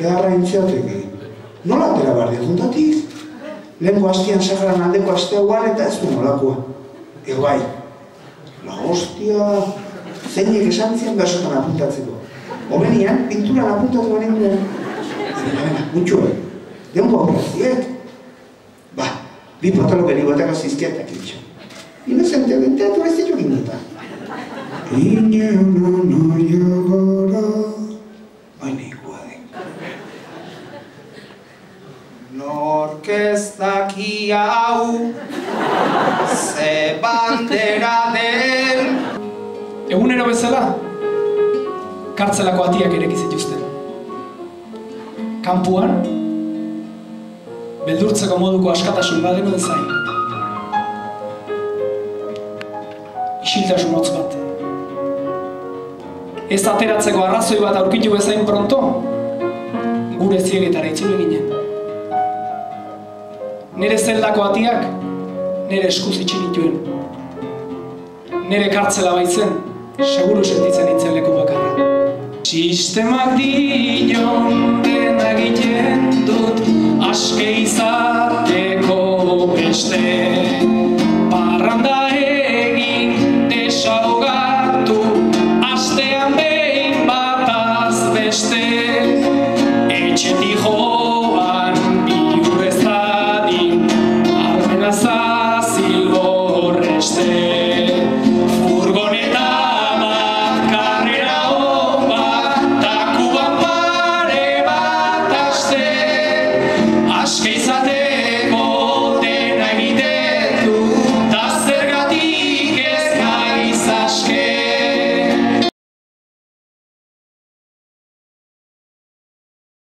Eharra intziateki. Nola atera behar diatuntatik? Lehenko hastian Saharan aldeko asteagoan eta ez du nolakoa. Bai, la hostia, zeinek esan zian bersotan apuntatzeko. Hobenian, pinturan apuntatu garen duen. Mutxue, deungo aurraziek. Ba, bi pataloke ni bataka zizkiatak itxo. Inozentemente atu ez ditu gineta. Ineuna naia gara, baina iguadek. Nork ez daki hau, ze bandera den. Egunero bezala, kartzelako atiak ereki zituzten. Kanpuan, beldurtzeko moduko askatasun badenuen zain. Isiltasun hotz bat. Ez ateratzeko arrazoi bat aurkitu bezain pronto, gure ziegetara itzule ginen. Nere zeldako atiak, nere eskuz itxinituen. Nere kartzela baitzen, seguru sentitzen nintzen leku bakarra. Sistemak dion dena egiten dut, aske izateko beste parranda